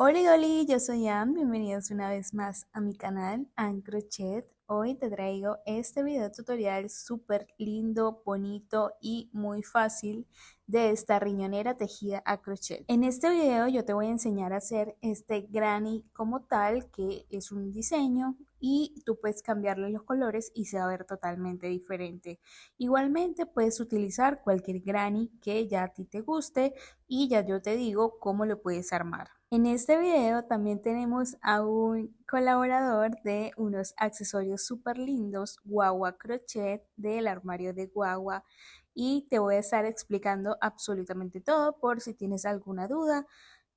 Hola, hola, yo soy Ann, bienvenidos una vez más a mi canal Ann Crochet. Hoy te traigo este video tutorial súper lindo, bonito y muy fácil de esta riñonera tejida a crochet. En este video yo te voy a enseñar a hacer este granny como tal, que es un diseño y tú puedes cambiarle los colores y se va a ver totalmente diferente. Igualmente puedes utilizar cualquier granny que ya a ti te guste y ya yo te digo cómo lo puedes armar. En este video también tenemos a un colaborador de unos accesorios súper lindos, Guagua Crochet, del armario de Guagua, y te voy a estar explicando absolutamente todo por si tienes alguna duda.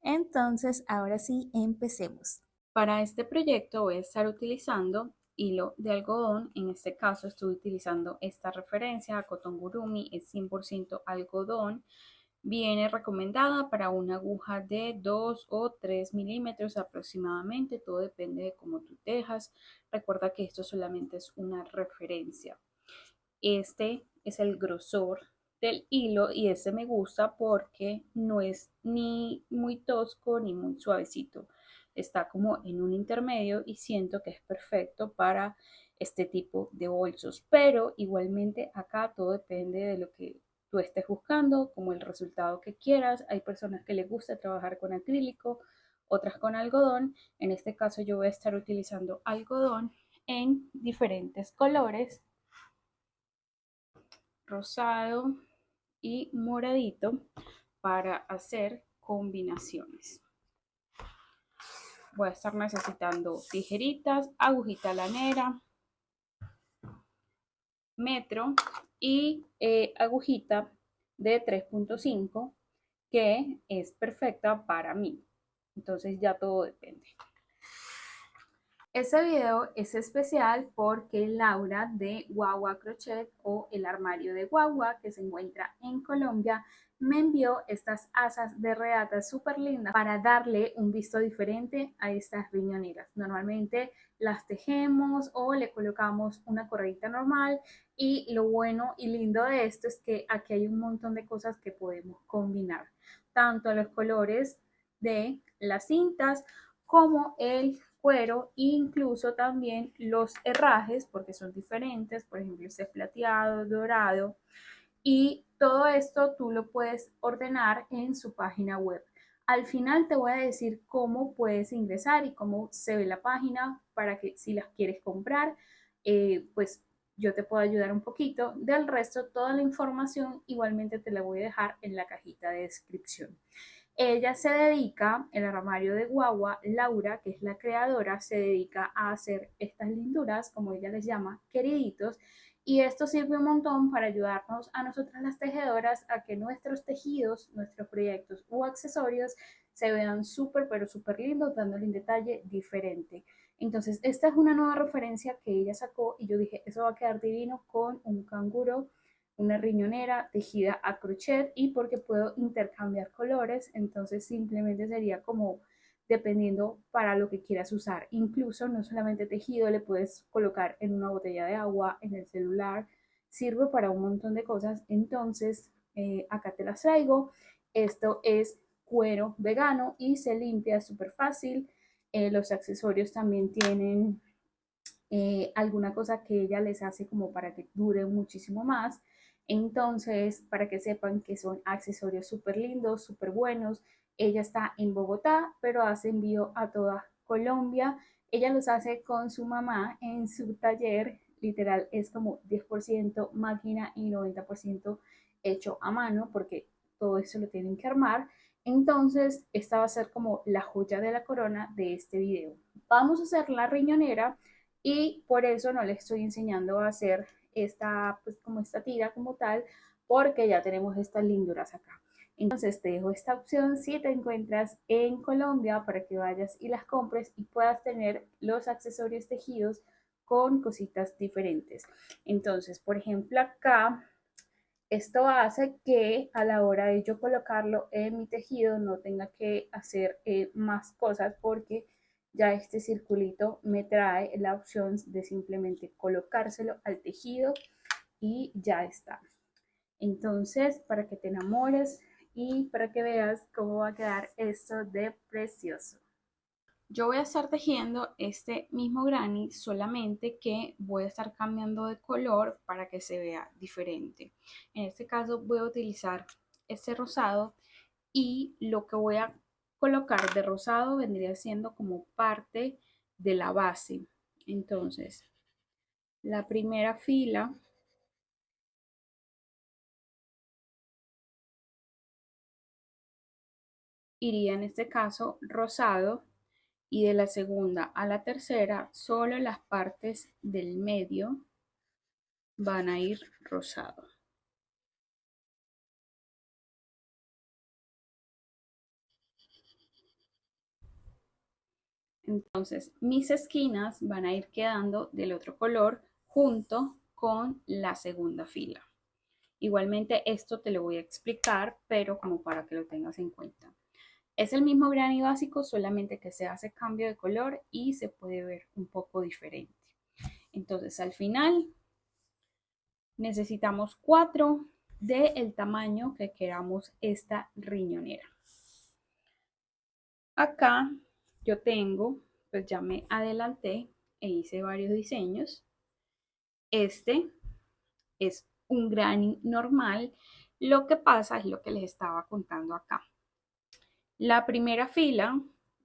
Entonces, ahora sí, empecemos. Para este proyecto voy a estar utilizando hilo de algodón. En este caso estoy utilizando esta referencia, Cotton Gurumi, es 100% algodón. Viene recomendada para una aguja de 2 o 3 milímetros aproximadamente, todo depende de cómo tú tejas. Recuerda que esto solamente es una referencia. Este es el grosor del hilo y este me gusta porque no es ni muy tosco ni muy suavecito. Está como en un intermedio y siento que es perfecto para este tipo de bolsos. Pero igualmente acá todo depende de lo que tú estés buscando, como el resultado que quieras. Hay personas que les gusta trabajar con acrílico, otras con algodón. En este caso yo voy a estar utilizando algodón en diferentes colores, rosado y moradito, para hacer combinaciones. Voy a estar necesitando tijeritas, agujita lanera, metro y agujita de 3.5 que es perfecta para mí. Entonces ya todo depende. Este video es especial porque Laura de Guagua Crochet o el armario de Guagua, que se encuentra en Colombia, me envió estas asas de reata súper lindas para darle un visto diferente a estas riñoneras. Normalmente las tejemos o le colocamos una correita normal, y lo bueno y lindo de esto es que aquí hay un montón de cosas que podemos combinar, tanto los colores de las cintas como el cuero, incluso también los herrajes, porque son diferentes, por ejemplo, este plateado, dorado, y todo esto tú lo puedes ordenar en su página web. Al final te voy a decir cómo puedes ingresar y cómo se ve la página para que si las quieres comprar, pues yo te puedo ayudar un poquito. Del resto, toda la información igualmente te la voy a dejar en la cajita de descripción. Ella se dedica, el armario de Guagua, Laura, que es la creadora, se dedica a hacer estas linduras, como ella les llama, queriditos, y esto sirve un montón para ayudarnos a nosotras las tejedoras a que nuestros tejidos, nuestros proyectos o accesorios se vean súper, pero súper lindos, dándole un detalle diferente. Entonces, esta es una nueva referencia que ella sacó y yo dije, eso va a quedar divino con un canguro, una riñonera tejida a crochet, y porque puedo intercambiar colores, entonces simplemente sería como dependiendo para lo que quieras usar. Incluso no solamente tejido, le puedes colocar en una botella de agua, en el celular, sirve para un montón de cosas. Entonces acá te las traigo. Esto es cuero vegano y se limpia súper fácil. Los accesorios también tienen alguna cosa que ella les hace como para que dure muchísimo más. Entonces, para que sepan que son accesorios súper lindos, súper buenos. Ella está en Bogotá, pero hace envío a toda Colombia. Ella los hace con su mamá en su taller. Literal, es como 10% máquina y 90% hecho a mano, porque todo eso lo tienen que armar. Entonces, esta va a ser como la joya de la corona de este video. Vamos a hacer la riñonera y por eso no les estoy enseñando a hacer esta, pues como esta tira como tal, porque ya tenemos estas linduras acá. Entonces te dejo esta opción si te encuentras en Colombia para que vayas y las compres y puedas tener los accesorios tejidos con cositas diferentes. Entonces, por ejemplo, acá esto hace que a la hora de yo colocarlo en mi tejido no tenga que hacer más cosas, porque ya este circulito me trae la opción de simplemente colocárselo al tejido y ya está. Entonces, para que te enamores y para que veas cómo va a quedar esto de precioso. Yo voy a estar tejiendo este mismo granny, solamente que voy a estar cambiando de color para que se vea diferente. En este caso voy a utilizar este rosado y lo que voy a colocar de rosado vendría siendo como parte de la base. Entonces, la primera fila iría en este caso rosado, y de la segunda a la tercera solo las partes del medio van a ir rosado. Entonces mis esquinas van a ir quedando del otro color junto con la segunda fila. Igualmente esto te lo voy a explicar, pero como para que lo tengas en cuenta. Es el mismo granny básico, solamente que se hace cambio de color y se puede ver un poco diferente. Entonces al final necesitamos 4 del tamaño que queramos esta riñonera. Acá yo tengo, pues ya me adelanté e hice varios diseños. Este es un granny normal. Lo que pasa es lo que les estaba contando acá. La primera fila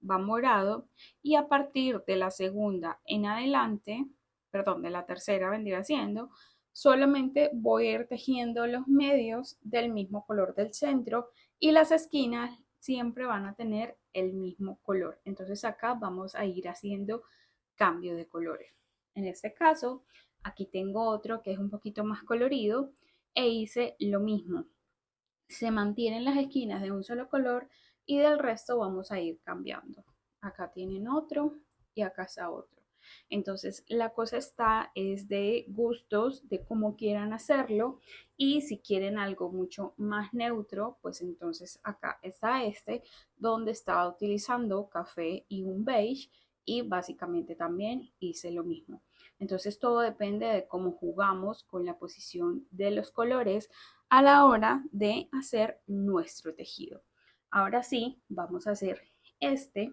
va morado y a partir de la segunda en adelante, perdón, de la tercera vendría siendo, solamente voy a ir tejiendo los medios del mismo color del centro y las esquinas siempre van a tener el mismo color. Entonces acá vamos a ir haciendo cambio de colores. En este caso, aquí tengo otro que es un poquito más colorido e hice lo mismo. Se mantienen las esquinas de un solo color y del resto vamos a ir cambiando. Acá tienen otro y acá está otro. Entonces la cosa está es de gustos, de cómo quieran hacerlo, y si quieren algo mucho más neutro, pues entonces acá está este, donde estaba utilizando café y un beige, y básicamente también hice lo mismo. Entonces todo depende de cómo jugamos con la posición de los colores a la hora de hacer nuestro tejido. Ahora sí, vamos a hacer este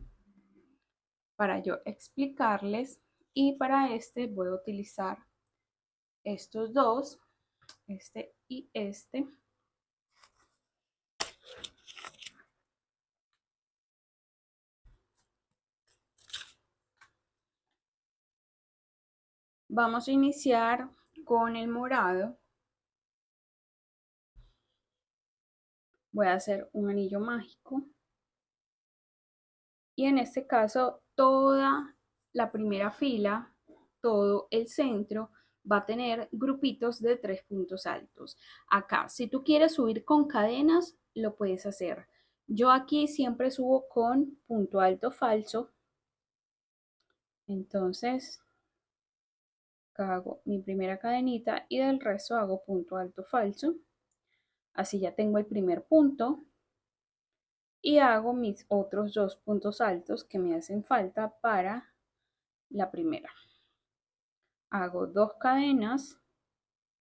para yo explicarles, y para este voy a utilizar estos dos, este y este. Vamos a iniciar con el morado. Voy a hacer un anillo mágico y en este caso toda la primera fila, todo el centro va a tener grupitos de 3 puntos altos. Acá, si tú quieres subir con cadenas, lo puedes hacer. Yo aquí siempre subo con punto alto falso. Entonces, acá hago mi primera cadenita y del resto hago punto alto falso. Así ya tengo el primer punto. Y hago mis otros 2 puntos altos que me hacen falta para la primera. Hago 2 cadenas,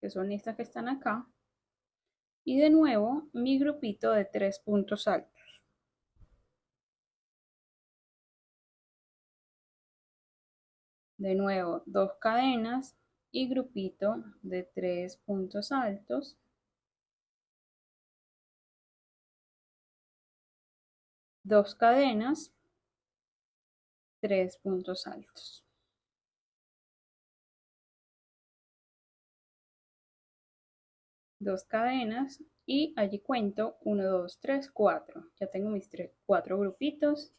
que son estas que están acá, y de nuevo mi grupito de 3 puntos altos. De nuevo 2 cadenas y grupito de 3 puntos altos. 2 cadenas, 3 puntos altos. 2 cadenas y allí cuento 1, 2, 3, 4. Ya tengo mis 4 grupitos.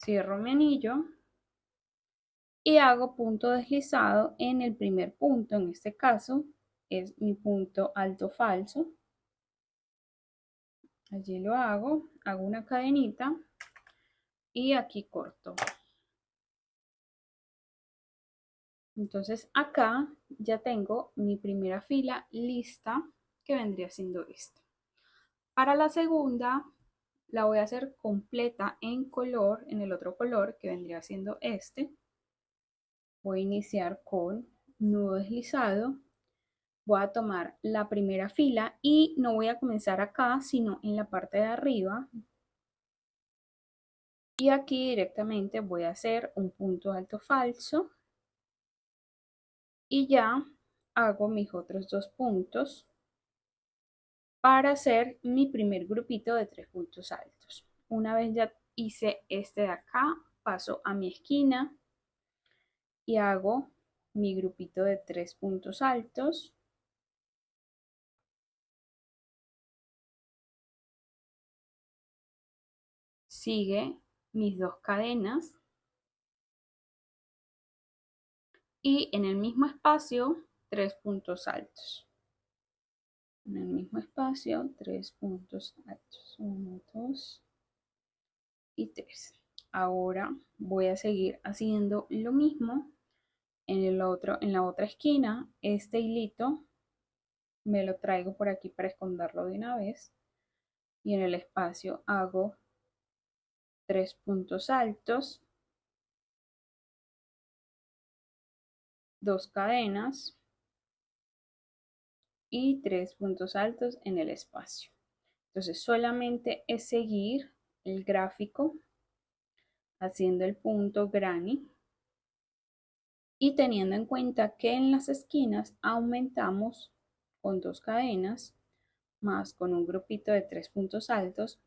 Cierro mi anillo y hago punto deslizado en el primer punto. En este caso es mi punto alto falso. Allí lo hago una cadenita y aquí corto. Entonces acá ya tengo mi primera fila lista, que vendría siendo esta. Para la segunda la voy a hacer completa en color, en el otro color que vendría siendo este. Voy a iniciar con nudo deslizado. Voy a tomar la primera fila y no voy a comenzar acá, sino en la parte de arriba. Y aquí directamente voy a hacer un punto alto falso y ya hago mis otros 2 puntos para hacer mi primer grupito de 3 puntos altos. Una vez ya hice este de acá, paso a mi esquina y hago mi grupito de 3 puntos altos. Sigue mis 2 cadenas y en el mismo espacio 3 puntos altos. En el mismo espacio 3 puntos altos. 1, 2 y 3. Ahora voy a seguir haciendo lo mismo en la otra esquina. Este hilito me lo traigo por aquí para esconderlo de una vez y en el espacio hago 3 puntos altos, 2 cadenas y 3 puntos altos en el espacio. Entonces solamente es seguir el gráfico haciendo el punto granny y teniendo en cuenta que en las esquinas aumentamos con 2 cadenas más con un grupito de 3 puntos altos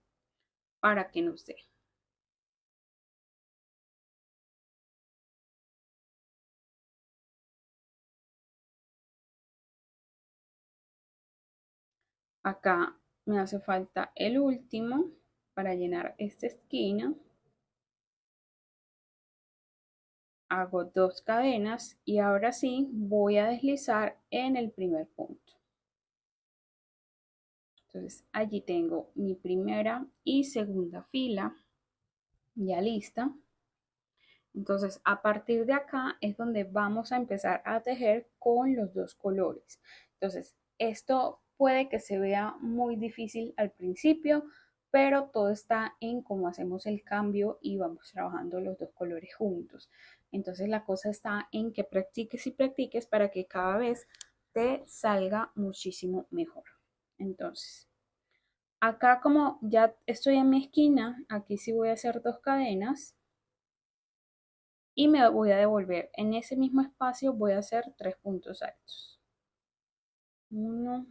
para que nos dé. Acá me hace falta el último para llenar esta esquina. Hago 2 cadenas y ahora sí voy a deslizar en el primer punto. Entonces allí tengo mi primera y segunda fila ya lista. Entonces a partir de acá es donde vamos a empezar a tejer con los 2 colores. Entonces esto puede que se vea muy difícil al principio, pero todo está en cómo hacemos el cambio y vamos trabajando los 2 colores juntos. Entonces la cosa está en que practiques y practiques para que cada vez te salga muchísimo mejor. Entonces, acá como ya estoy en mi esquina, aquí sí voy a hacer 2 cadenas y me voy a devolver. En ese mismo espacio voy a hacer 3 puntos altos. 1,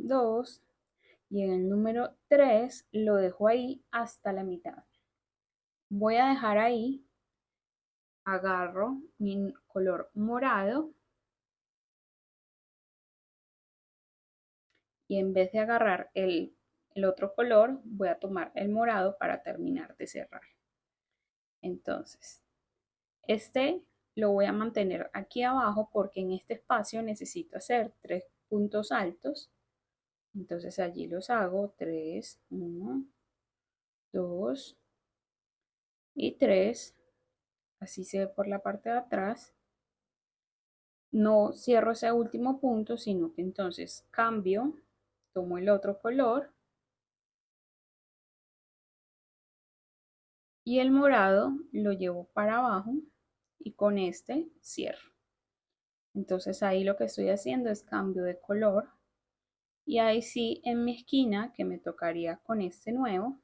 2 y en el número 3 lo dejo ahí hasta la mitad. Voy a dejar ahí, agarro mi color morado y en vez de agarrar el otro color, voy a tomar el morado para terminar de cerrar. Entonces, este lo voy a mantener aquí abajo porque en este espacio necesito hacer 3 puntos altos. Entonces allí los hago 3, 1, 2 y 3. Así se ve por la parte de atrás. No cierro ese último punto, sino que entonces cambio, tomo el otro color y el morado lo llevo para abajo y con este cierro. Entonces ahí lo que estoy haciendo es cambio de color y ahí sí en mi esquina que me tocaría con este nuevo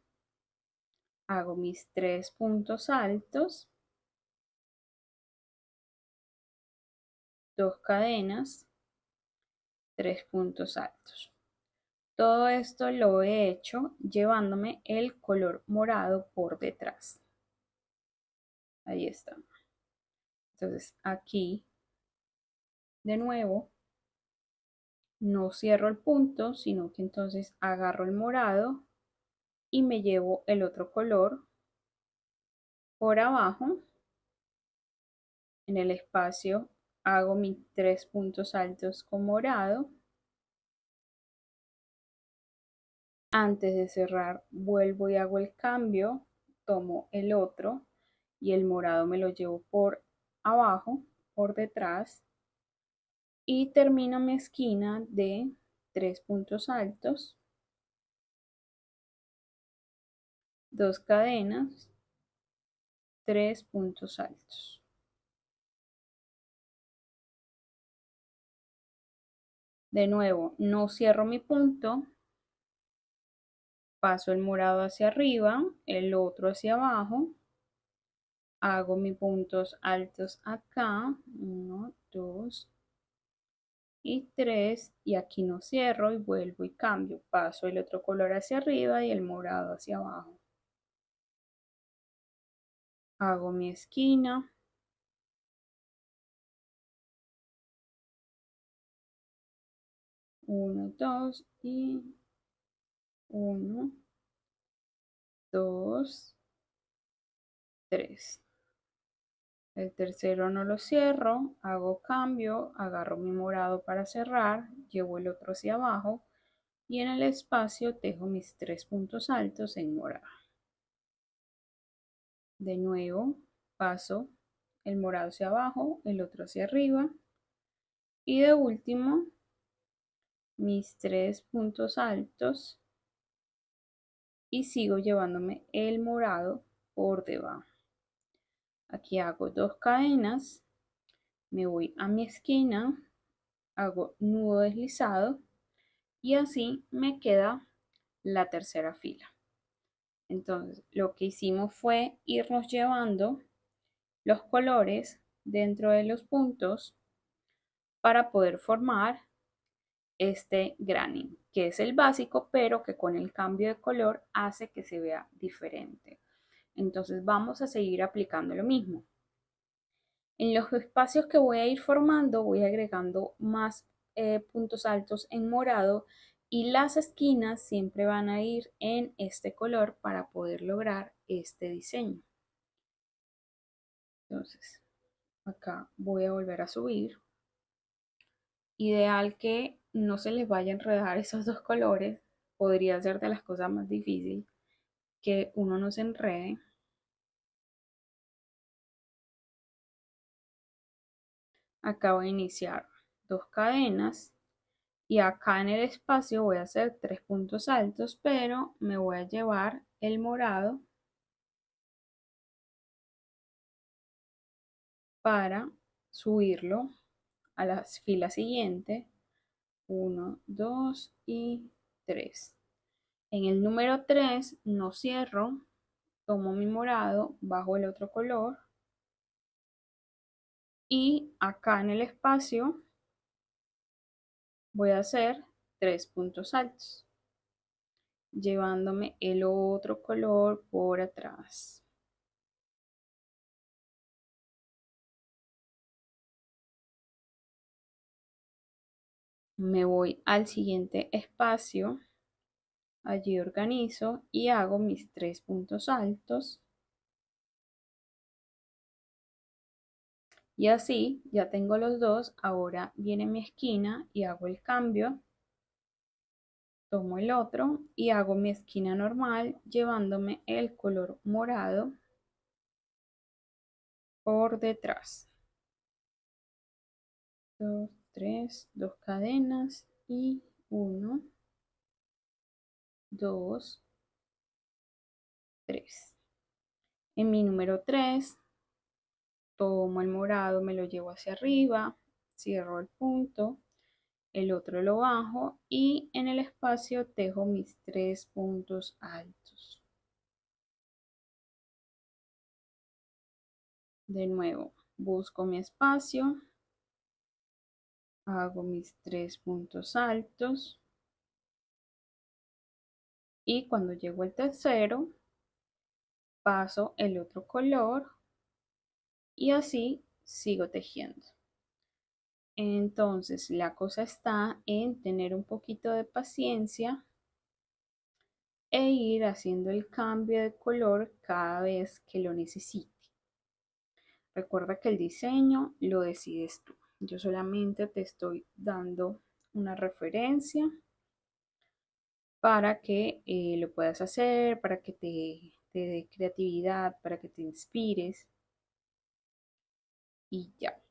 hago mis 3 puntos altos, 2 cadenas, 3 puntos altos. Todo esto lo he hecho llevándome el color morado por detrás. Ahí está. Entonces aquí de nuevo no cierro el punto, sino que entonces agarro el morado y me llevo el otro color por abajo. En el espacio hago mis 3 puntos altos con morado. Antes de cerrar vuelvo y hago el cambio, tomo el otro y el morado me lo llevo por abajo, por detrás y termino mi esquina de 3 puntos altos, 2 cadenas, 3 puntos altos. De nuevo, no cierro mi punto paso el morado hacia arriba, el otro hacia abajo, hago mis puntos altos acá, 1, 2 y 3, y aquí no cierro y vuelvo y cambio, paso el otro color hacia arriba y el morado hacia abajo. Hago mi esquina, 1, 2 y 1, 2, 3. El tercero no lo cierro, hago cambio, agarro mi morado para cerrar, llevo el otro hacia abajo y en el espacio tejo mis 3 puntos altos en morado. De nuevo paso el morado hacia abajo, el otro hacia arriba y de último mis 3 puntos altos y sigo llevándome el morado por debajo. Aquí hago 2 cadenas, me voy a mi esquina, hago nudo deslizado y así me queda la tercera fila. Entonces lo que hicimos fue irnos llevando los colores dentro de los puntos para poder formar este granning, que es el básico, pero que con el cambio de color hace que se vea diferente. Entonces vamos a seguir aplicando lo mismo. En los espacios que voy a ir formando, voy agregando más puntos altos en morado y las esquinas siempre van a ir en este color para poder lograr este diseño. Entonces, acá voy a volver a subir. Ideal que no se les vaya a enredar esos dos colores. Podría ser de las cosas más difíciles que uno no se enrede. Acá voy a iniciar 2 cadenas y acá en el espacio voy a hacer 3 puntos altos, pero me voy a llevar el morado para subirlo a la fila siguiente. 1, 2 y 3. En el número 3 no cierro, tomo mi morado, bajo el otro color y acá en el espacio voy a hacer 3 puntos altos, llevándome el otro color por atrás. Me voy al siguiente espacio, allí organizo y hago mis 3 puntos altos. Y así ya tengo los dos, ahora viene mi esquina y hago el cambio. Tomo el otro y hago mi esquina normal llevándome el color morado por detrás. 2, 3, 2 cadenas y 1, 2, 3. En mi número 3 tomo el morado, me lo llevo hacia arriba, cierro el punto, el otro lo bajo y en el espacio tejo mis 3 puntos altos. De nuevo, busco mi espacio, hago mis 3 puntos altos y cuando llego al tercero, paso el otro color y así sigo tejiendo. Entonces, la cosa está en tener un poquito de paciencia e ir haciendo el cambio de color cada vez que lo necesite. Recuerda que el diseño lo decides tú. Yo solamente te estoy dando una referencia para que lo puedas hacer, para que te dé creatividad, para que te inspires y ya.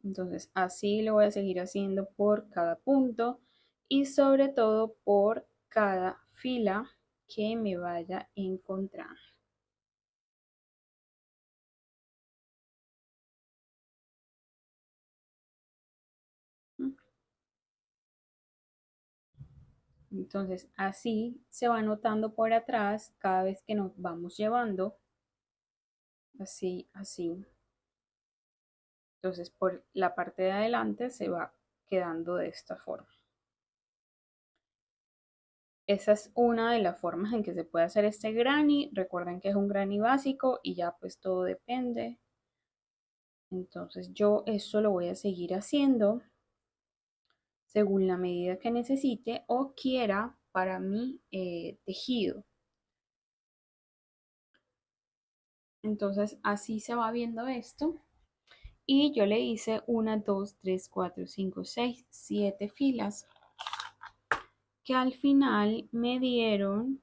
Entonces así lo voy a seguir haciendo por cada punto y sobre todo por cada fila que me vaya encontrando. Entonces así se va notando por atrás cada vez que nos vamos llevando, así, así. Entonces por la parte de adelante se va quedando de esta forma. Esa es una de las formas en que se puede hacer este granny. Recuerden que es un granny básico y ya pues todo depende. Entonces yo eso lo voy a seguir haciendo según la medida que necesite o quiera para mi tejido. Entonces así se va viendo esto. Y yo le hice 1, 2, 3, 4, 5, 6, 7 filas que al final me dieron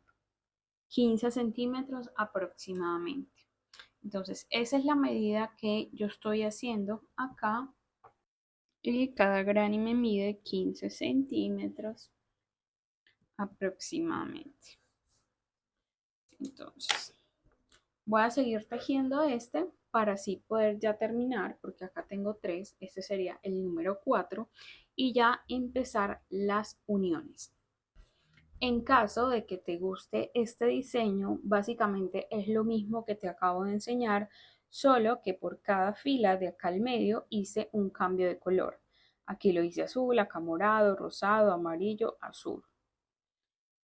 15 centímetros aproximadamente. Entonces esa es la medida que yo estoy haciendo acá y cada granny me mide 15 centímetros aproximadamente. Entonces voy a seguir tejiendo este para así poder ya terminar, porque acá tengo 3, este sería el número 4 y ya empezar las uniones. En caso de que te guste este diseño, básicamente es lo mismo que te acabo de enseñar, solo que por cada fila de acá al medio hice un cambio de color. Aquí lo hice azul, acá morado, rosado, amarillo, azul.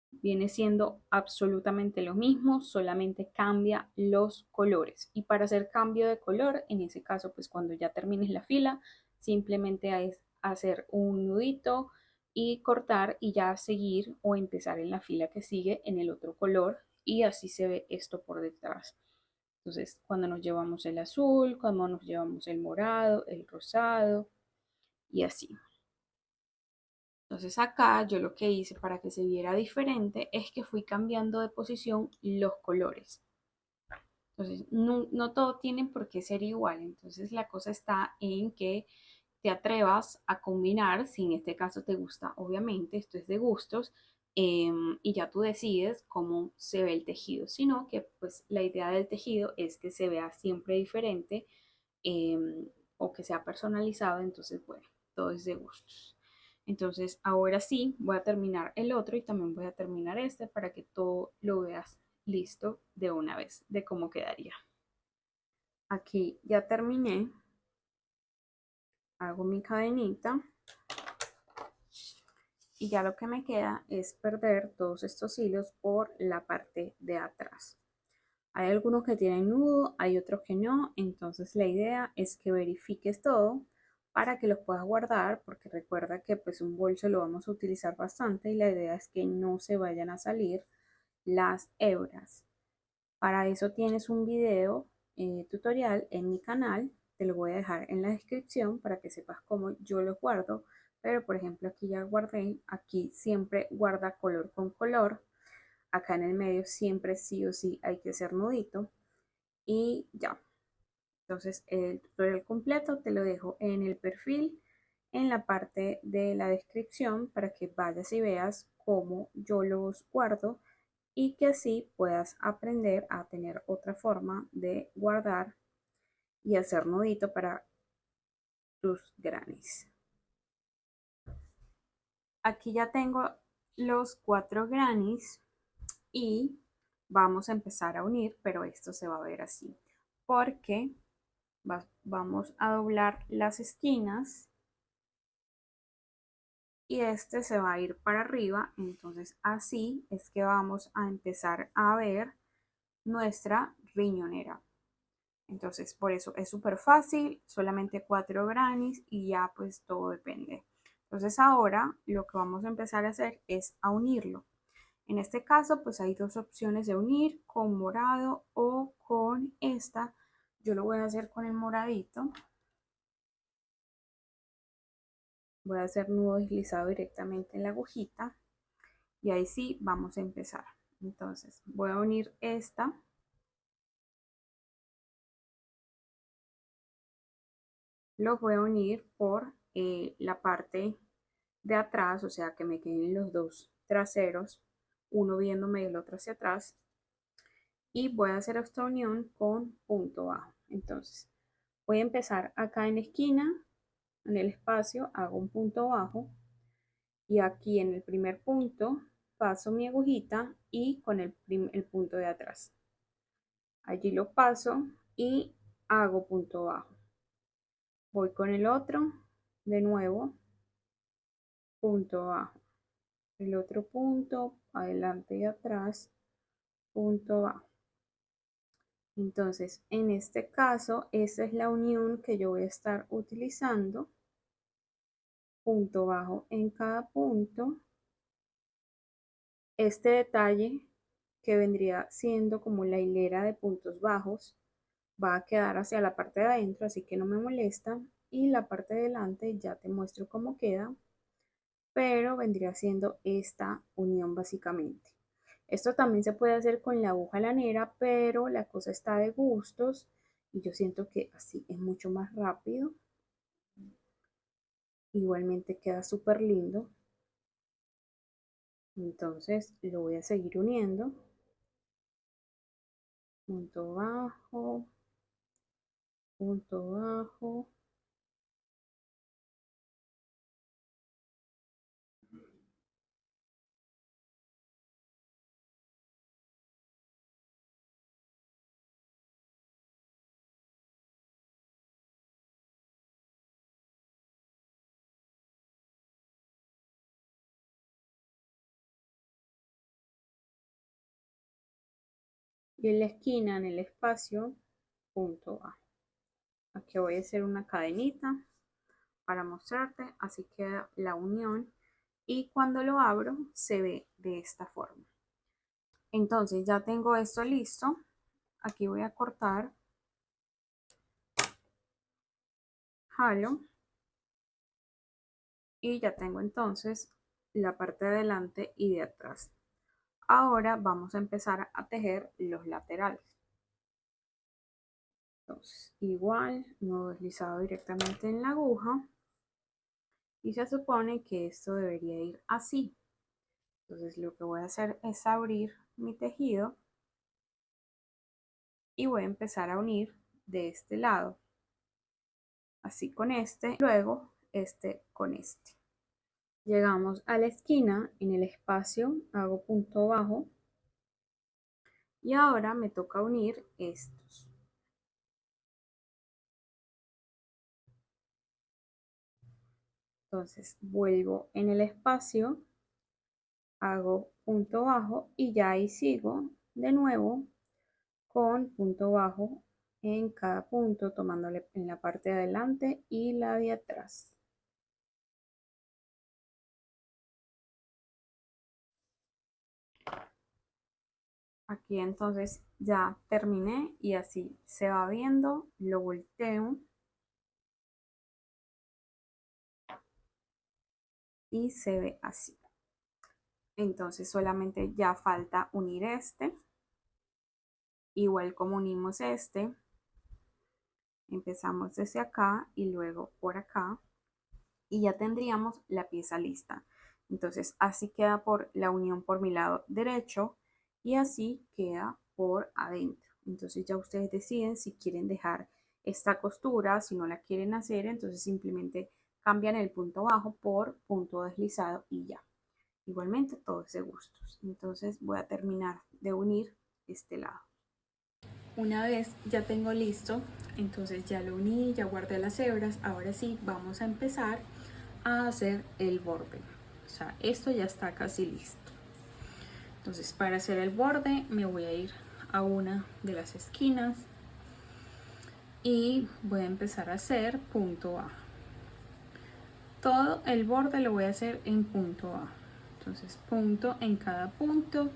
Viene siendo absolutamente lo mismo, solamente cambia los colores. Y para hacer cambio de color, en ese caso, pues cuando ya termines la fila, simplemente es hacer un nudito y cortar y ya seguir o empezar en la fila que sigue en el otro color y así se ve esto por detrás. Entonces, cuando nos llevamos el azul, cuando nos llevamos el morado, el rosado y así. Entonces acá yo lo que hice para que se viera diferente es que fui cambiando de posición los colores. Entonces no todo tiene por qué ser igual. Entonces la cosa está en que te atrevas a combinar, si en este caso te gusta, obviamente, esto es de gustos, y ya tú decides cómo se ve el tejido, sino que pues la idea del tejido es que se vea siempre diferente o que sea personalizado, entonces bueno, todo es de gustos. Entonces ahora sí voy a terminar el otro y también voy a terminar este para que todo lo veas listo de una vez de cómo quedaría. Aquí ya terminé, hago mi cadenita y ya lo que me queda es perder todos estos hilos por la parte de atrás. Hay algunos que tienen nudo, hay otros que no, entonces la idea es que verifiques todo para que los puedas guardar, porque recuerda que pues un bolso lo vamos a utilizar bastante y la idea es que no se vayan a salir las hebras. Para eso tienes un video tutorial en mi canal, te lo voy a dejar en la descripción para que sepas cómo yo los guardo, pero por ejemplo aquí ya guardé, aquí siempre guarda color con color, acá en el medio siempre sí o sí hay que hacer nudito y ya. Entonces el tutorial completo te lo dejo en el perfil, en la parte de la descripción para que vayas y veas cómo yo los guardo y que así puedas aprender a tener otra forma de guardar y hacer nudito para tus grannies. Aquí ya tengo los 4 grannies y vamos a empezar a unir, pero esto se va a ver así porque vamos a doblar las esquinas y este se va a ir para arriba, entonces así es que vamos a empezar a ver nuestra riñonera. Entonces por eso es súper fácil, solamente 4 grannies y ya pues todo depende. Entonces ahora lo que vamos a empezar a hacer es a unirlo. En este caso pues hay dos opciones de unir, con morado o con esta. Yo lo voy a hacer con el moradito. Voy a hacer nudo deslizado directamente en la agujita y ahí sí vamos a empezar. Entonces voy a unir esta, los voy a unir por la parte de atrás, o sea que me queden los dos traseros, uno viéndome y el otro hacia atrás, y voy a hacer esta unión con punto bajo. Entonces voy a empezar acá en la esquina, en el espacio, hago un punto bajo y aquí en el primer punto paso mi agujita y con el punto de atrás. Allí lo paso y hago punto bajo. Voy con el otro, de nuevo, punto bajo. El otro punto, adelante y atrás, punto bajo. Entonces, en este caso, esa es la unión que yo voy a estar utilizando. Punto bajo en cada punto. Este detalle que vendría siendo como la hilera de puntos bajos va a quedar hacia la parte de adentro, así que no me molesta. Y la parte de delante ya te muestro cómo queda, pero vendría siendo esta unión básicamente. Esto también se puede hacer con la aguja lanera, pero la cosa está de gustos y yo siento que así es mucho más rápido. Igualmente queda súper lindo. Entonces lo voy a seguir uniendo. Punto bajo, punto bajo. Y en la esquina, en el espacio, punto bajo. Aquí voy a hacer una cadenita para mostrarte, así queda la unión y cuando lo abro se ve de esta forma. Entonces ya tengo esto listo, aquí voy a cortar, jalo y ya tengo entonces la parte de adelante y de atrás. Ahora vamos a empezar a tejer los laterales. Entonces igual, nudo deslizado directamente en la aguja y se supone que esto debería ir así. Entonces lo que voy a hacer es abrir mi tejido y voy a empezar a unir de este lado, así con este, luego este con este. Llegamos a la esquina, en el espacio hago punto bajo y ahora me toca unir estos. Entonces vuelvo en el espacio, hago punto bajo y ya ahí sigo de nuevo con punto bajo en cada punto, tomándole en la parte de adelante y la de atrás. Aquí entonces ya terminé y así se va viendo, lo volteo y se ve así. Entonces solamente ya falta unir este, igual como unimos este, empezamos desde acá y luego por acá y ya tendríamos la pieza lista. Entonces así queda por la unión por mi lado derecho y así queda por adentro. Entonces ya ustedes deciden si quieren dejar esta costura, si no la quieren hacer, entonces simplemente cambian el punto bajo por punto deslizado y ya. Igualmente todo es de gustos. Entonces voy a terminar de unir este lado. Una vez ya tengo listo, entonces ya lo uní, ya guardé las hebras. Ahora sí, vamos a empezar a hacer el borde. O sea, esto ya está casi listo. Entonces para hacer el borde me voy a ir a una de las esquinas y voy a empezar a hacer punto bajo. Todo el borde lo voy a hacer en punto bajo. Entonces punto en cada punto.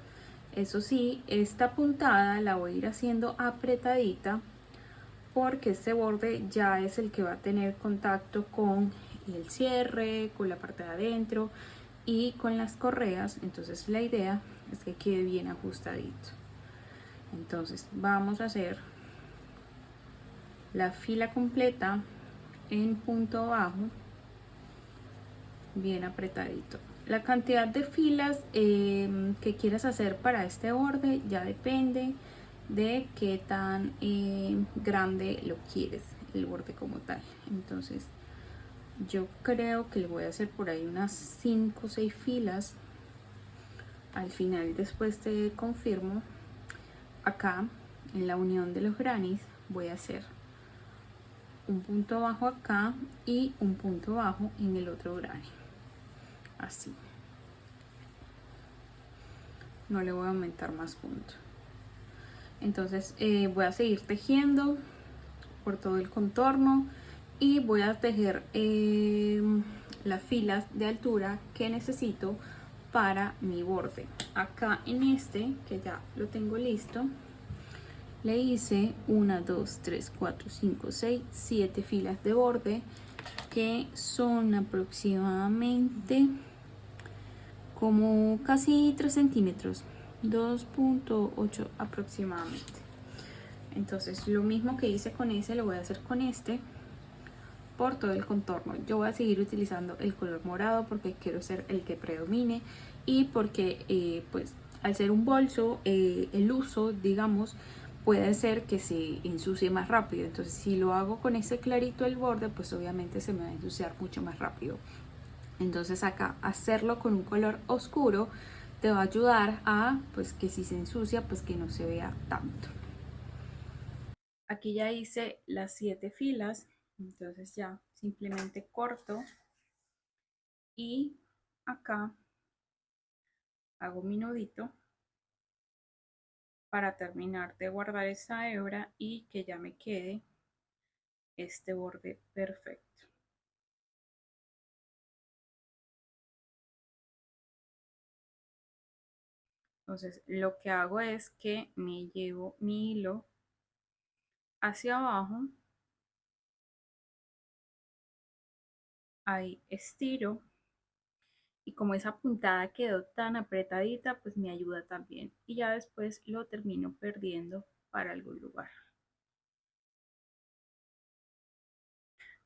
Eso sí, esta puntada la voy a ir haciendo apretadita porque este borde ya es el que va a tener contacto con el cierre, con la parte de adentro y con las correas. Entonces la idea es que quede bien ajustadito. Entonces vamos a hacer la fila completa en punto bajo, bien apretadito. La cantidad de filas que quieras hacer para este borde ya depende de qué tan grande lo quieres, el borde como tal. Entonces Yo creo que le voy a hacer por ahí unas 5 o 6 filas. Al final después te confirmo. Acá en la unión de los grannies voy a hacer un punto bajo acá y un punto bajo en el otro granny, así. No le voy a aumentar más puntos. Entonces voy a seguir tejiendo por todo el contorno y voy a tejer las filas de altura que necesito para mi borde. Acá en este, que ya lo tengo listo, le hice 1, 2, 3, 4, 5, 6, 7 filas de borde, que son aproximadamente como casi 3 centímetros, 2.8 aproximadamente. Entonces lo mismo que hice con ese lo voy a hacer con este por todo el contorno. Yo voy a seguir utilizando el color morado porque quiero ser el que predomine y porque pues al ser un bolso el uso, digamos, puede ser que se ensucie más rápido. Entonces si lo hago con ese clarito el borde, pues obviamente se me va a ensuciar mucho más rápido. Entonces acá hacerlo con un color oscuro te va a ayudar a pues que si se ensucia pues que no se vea tanto. Aquí ya hice las 7 filas, entonces ya simplemente corto y acá hago mi nudito para terminar de guardar esa hebra y que ya me quede este borde perfecto. Entonces lo que hago es que me llevo mi hilo hacia abajo, ahí estiro y como esa puntada quedó tan apretadita, pues me ayuda también y ya después lo termino perdiendo para algún lugar.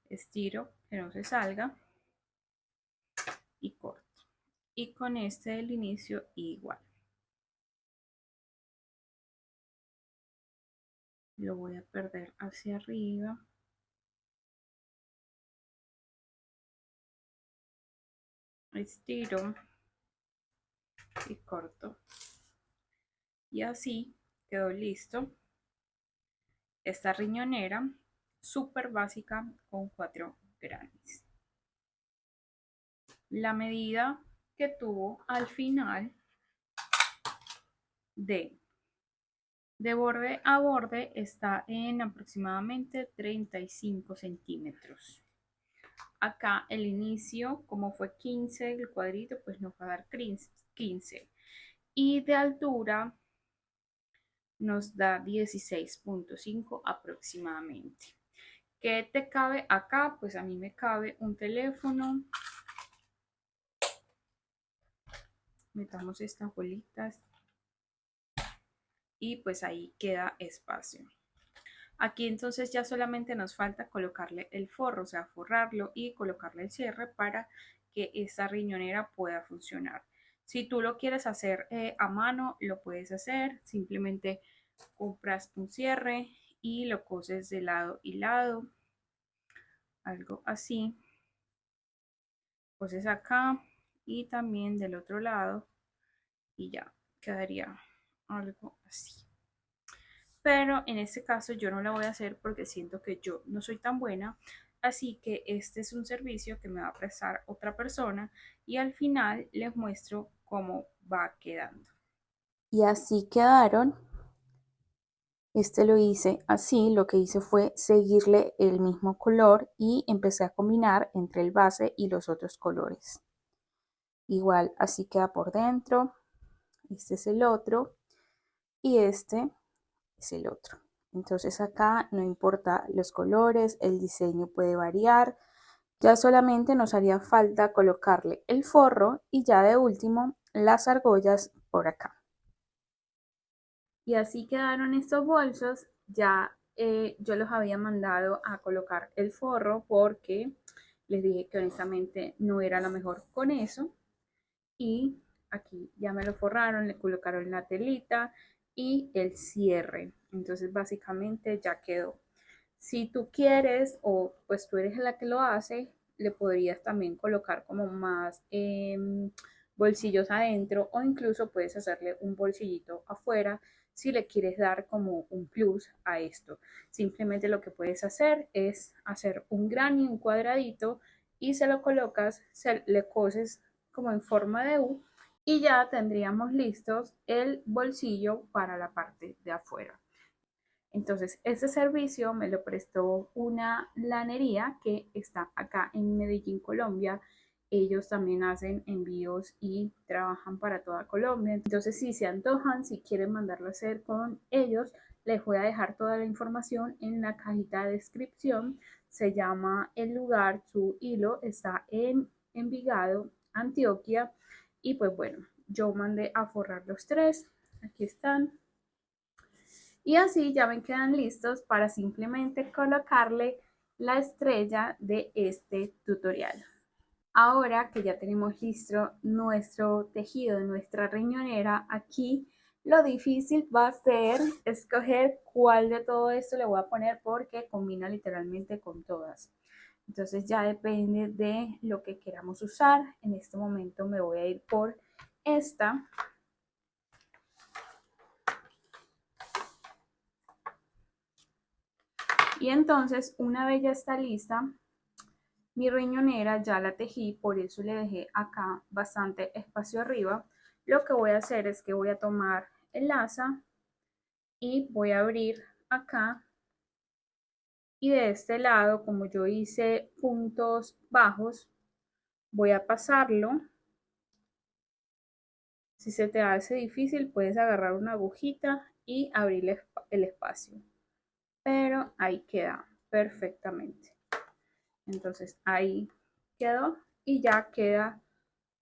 Estiro que no se salga y corto. Y con este del inicio igual. Lo voy a perder hacia arriba. Estiro y corto. Y así quedó listo esta riñonera súper básica con 4 grannies. La medida que tuvo al final de borde a borde está en aproximadamente 35 centímetros. Acá el inicio, como fue 15 el cuadrito, pues nos va a dar 15. Y de altura nos da 16.5 aproximadamente. ¿Qué te cabe acá? Pues a mí me cabe un teléfono. Metamos estas bolitas y pues ahí queda espacio. Aquí entonces ya solamente nos falta colocarle el forro, o sea, forrarlo y colocarle el cierre para que esta riñonera pueda funcionar. Si tú lo quieres hacer a mano, lo puedes hacer. Simplemente compras un cierre y lo coses de lado y lado. Algo así. Coses acá y también del otro lado y ya quedaría algo así. Pero en este caso yo no la voy a hacer porque siento que yo no soy tan buena, así que este es un servicio que me va a prestar otra persona y al final les muestro cómo va quedando. Y así quedaron. Este lo hice así, lo que hice fue seguirle el mismo color y empecé a combinar entre el base y los otros colores. Igual así queda por dentro. Este es el otro y este es el otro. Entonces acá no importa los colores, el diseño puede variar. Ya solamente nos haría falta colocarle el forro y ya de último las argollas por acá. Y así quedaron estos bolsos. Ya yo los había mandado a colocar el forro porque les dije que honestamente no era lo mejor con eso. Y aquí ya me lo forraron, le colocaron la telita y el cierre. Entonces básicamente ya quedó. Si tú quieres o pues tú eres la que lo hace, le podrías también colocar como más bolsillos adentro, o incluso puedes hacerle un bolsillito afuera si le quieres dar como un plus a esto. Simplemente lo que puedes hacer es hacer un granny, un cuadradito, y se lo colocas, le coses como en forma de U, y ya tendríamos listos el bolsillo para la parte de afuera. Entonces, ese servicio me lo prestó una lanería que está acá en Medellín, Colombia. Ellos también hacen envíos y trabajan para toda Colombia. Entonces, si se antojan, si quieren mandarlo a hacer con ellos, les voy a dejar toda la información en la cajita de descripción. Se llama el lugar, su hilo está en Envigado, Antioquia. Y pues bueno, yo mandé a forrar los tres. Aquí están. Y así ya me quedan listos para simplemente colocarle la estrella de este tutorial. Ahora que ya tenemos listo nuestro tejido de nuestra riñonera, aquí lo difícil va a ser escoger cuál de todo esto le voy a poner, porque combina literalmente con todas. Entonces ya depende de lo que queramos usar. En este momento me voy a ir por esta. Y entonces, una vez ya está lista, mi riñonera ya la tejí, por eso le dejé acá bastante espacio arriba. Lo que voy a hacer es que voy a tomar el asa y voy a abrir acá. Y de este lado, como yo hice puntos bajos, voy a pasarlo. Si se te hace difícil, puedes agarrar una agujita y abrir el espacio. Pero ahí queda perfectamente. Entonces ahí quedó y ya queda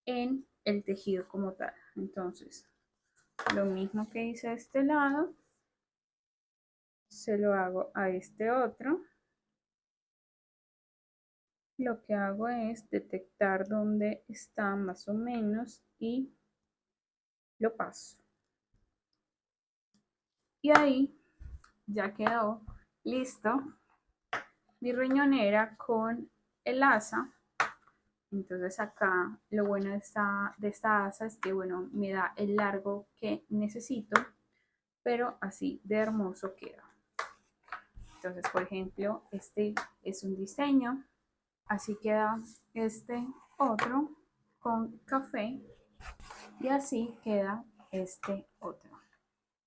en el tejido como tal. Entonces lo mismo que hice a este lado, se lo hago a este otro. Lo que hago es detectar dónde está más o menos y lo paso. Y ahí ya quedó listo mi riñonera con el asa. Entonces acá lo bueno de esta asa es que, bueno, me da el largo que necesito, pero así de hermoso queda. Entonces, por ejemplo, este es un diseño, así queda este otro con café, y así queda este otro.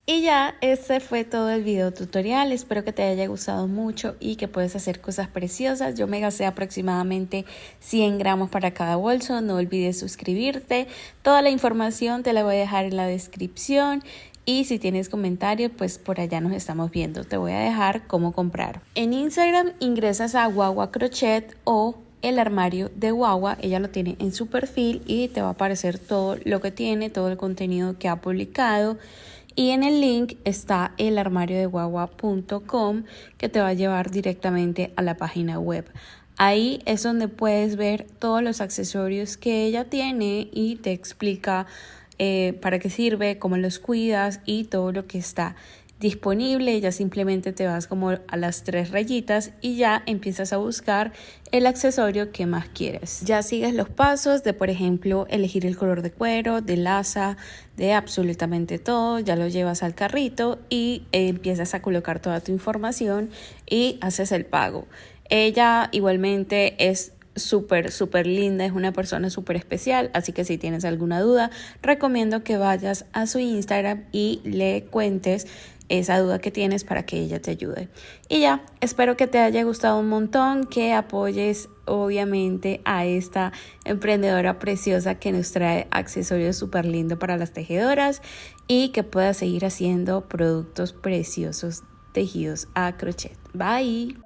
Y ya, este fue todo el video tutorial. Espero que te haya gustado mucho y que puedes hacer cosas preciosas. Yo me gasté aproximadamente 100 gramos para cada bolso. No olvides suscribirte. Toda la información te la voy a dejar en la descripción. Y si tienes comentarios, pues por allá nos estamos viendo. Te voy a dejar cómo comprar. En Instagram ingresas a Guagua Crochet o el armario de Guagua. Ella lo tiene en su perfil y te va a aparecer todo lo que tiene, todo el contenido que ha publicado. Y en el link está elarmariodeguagua.com, que te va a llevar directamente a la página web. Ahí es donde puedes ver todos los accesorios que ella tiene y te explica para qué sirve, cómo los cuidas y todo lo que está disponible. Ya simplemente te vas como a las 3 rayitas y ya empiezas a buscar el accesorio que más quieres. Ya sigues los pasos de, por ejemplo, elegir el color de cuero, del asa, de absolutamente todo. Ya lo llevas al carrito y empiezas a colocar toda tu información y haces el pago. Ella igualmente es súper linda, es una persona súper especial, así que si tienes alguna duda, recomiendo que vayas a su Instagram y le cuentes esa duda que tienes para que ella te ayude. Y ya, espero que te haya gustado un montón, que apoyes obviamente a esta emprendedora preciosa que nos trae accesorios súper lindos para las tejedoras y que puedas seguir haciendo productos preciosos tejidos a crochet. Bye.